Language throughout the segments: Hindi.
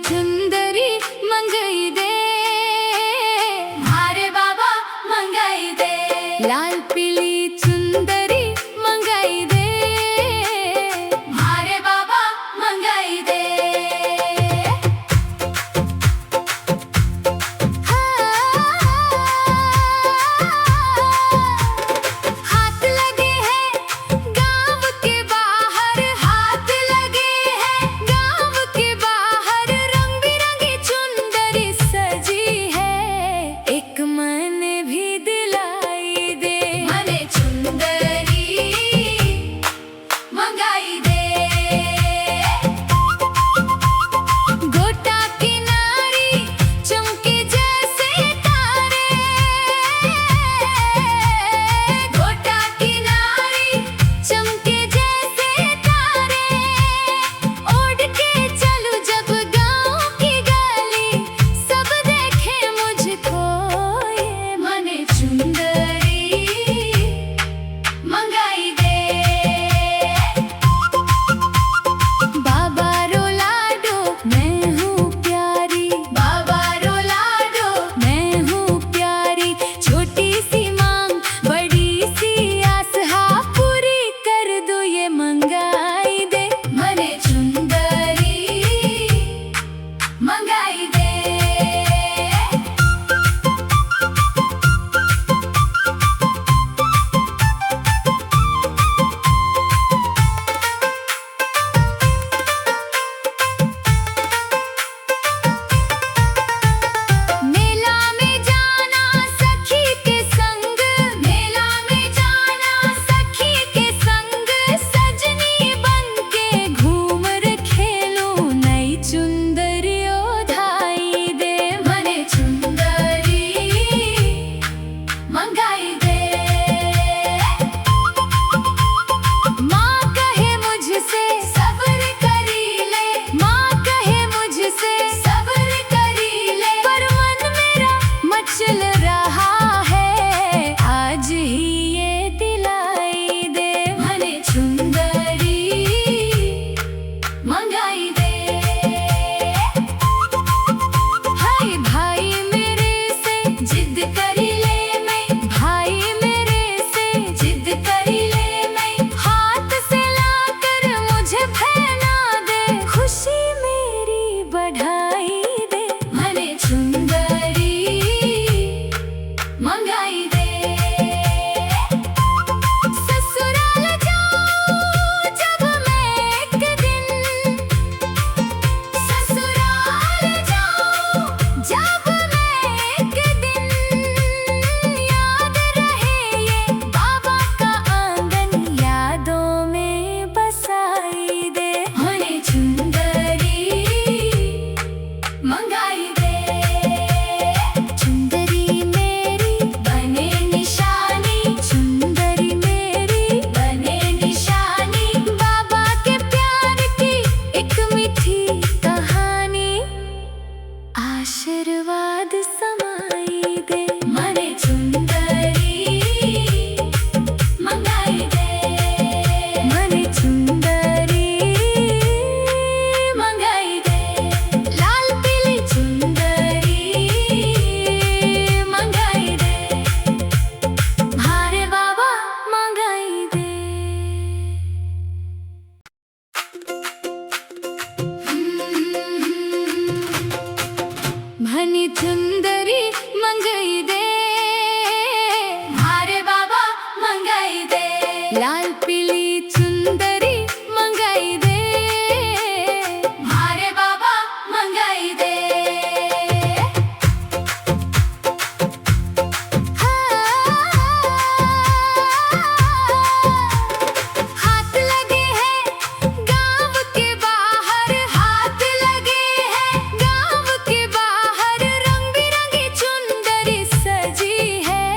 चुंदरी मंगई दे, मारे बाबा मंगई दे। लाल पीली चुंदरी मंगई दे, मारे बाबा मंगई दे। हाथ लगे हैं गाँव के बाहर, हाथ लगे हैं गाँव के बाहर, रंग बिरंगी चुंदरी सजी है, एक मन भी दिलाई दे। मने चुंदरी मंगाई दे। गोटा किनारी चमके जैसे तारे, गोटा किनारी चमके जैसे तारे, ओढ़ के चलूं जब गाँव की गली, सब देखे मुझको ये। मने चुंदरी मंगाई दे। बाबा रो लाडो मैं हूँ प्यारी, बाबा रो लाडो मैं हूँ प्यारी, छोटी सी मांग बड़ी सी आस, हाँ पूरी कर दो ये मंगाई दे। मने चुंदरी मंगाई दे। मेला में जाना सखी के संग, मेला में जाना सखी के संग, सजनी बन के घूमर खेलूं, नई चुंदरी ओढ़ाई दे। मने चुंदरी मंगाई दे। माँ कहे मुझसे सब्र करी ले, माँ कहे मुझसे सब्र करी ले, पर मन मेरा मचल रहा है, आज ही ये दिलाई दे। मने चुंदरी मंगाई दे। हाय भाई मेरे से जिद करी ले मैं, भाई मेरे से जिद करी ले मैं, हाथ से लाकर मुझे पहना दे, खुशी मेरी बढ़ाई दे। मने चुंदरी मंगाई दे। ससुराल जाऊं जब मैं एक दिन, ससुराल जाऊं जब मैं एक दिन, याद रहे ये बाबा का आंगन, यादों में बसाई दे। मने चुंदरी मंगाई दे। चुंदरी मेरी बने निशानी, चुंदरी मेरी बने निशानी, बाबा के प्यार की एक मीठी कहानी, आशीर्वाद समाई दे। मने चुंदरी मंगाई दे। मने चुंदरी मंगाई दे। लाल पीली चुंदरी मंगाई दे, मारे बाबा मंगाई दे। मने चुंदरी मंगई दे, मारे बाबा मंगई दे। लाल पीली चुंदरी मंगई दे, मारे बाबा मंगई दे। हाथ लगे हैं गाँव के बाहर, हाथ लगे हैं गाँव के बाहर, रंग बिरंगी चुंदरी सजी है,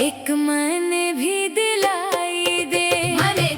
एक मन भी दिलाई दे। मने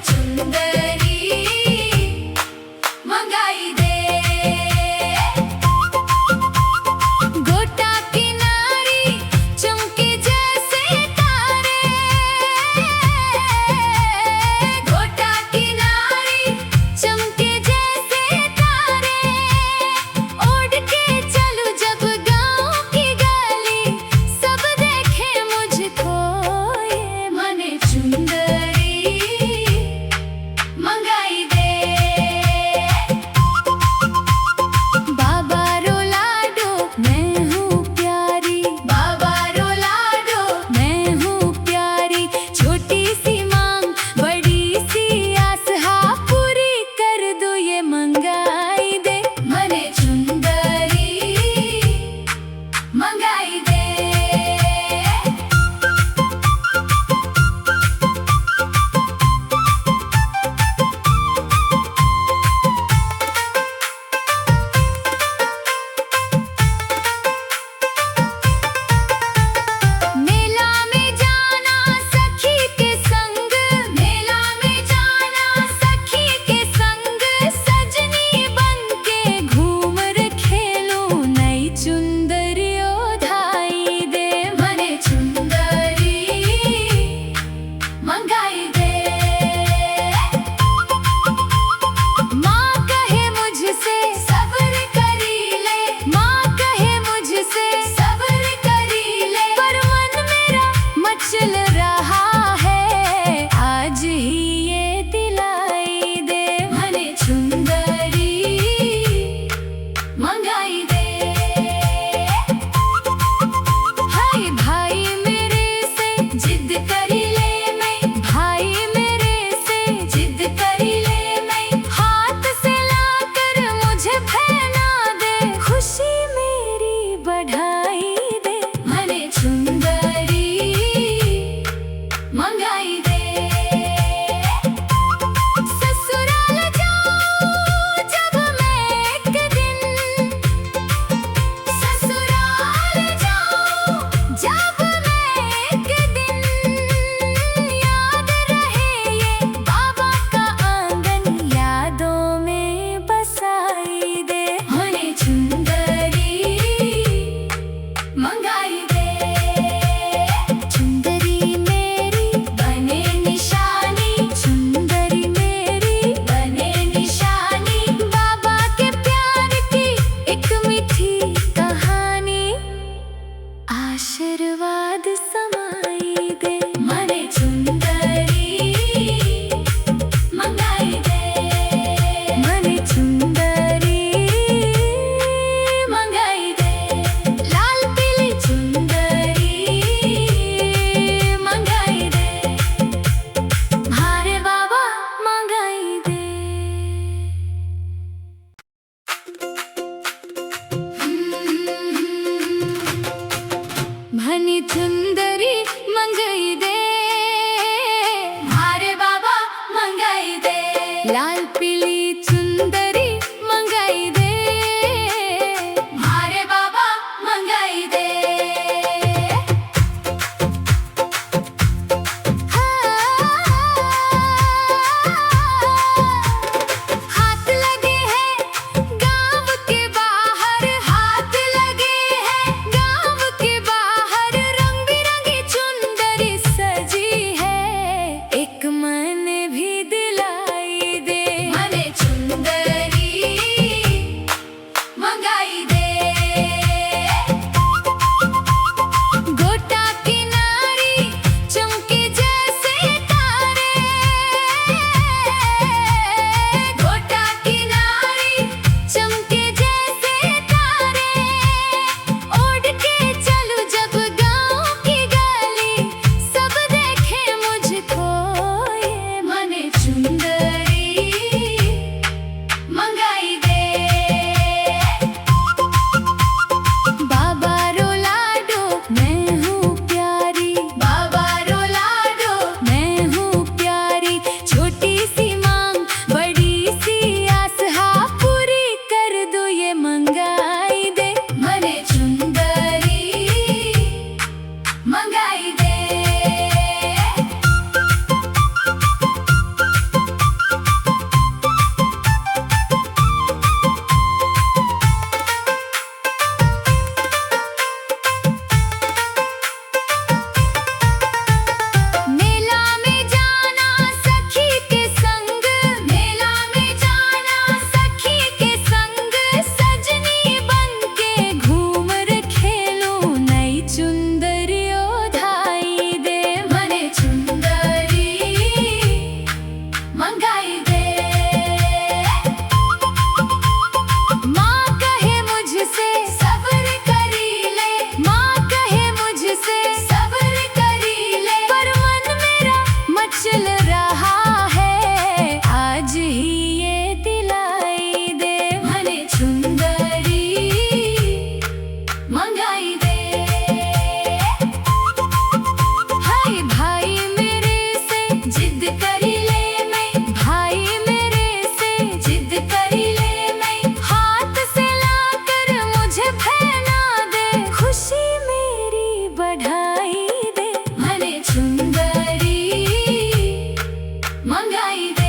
दिखाई दे।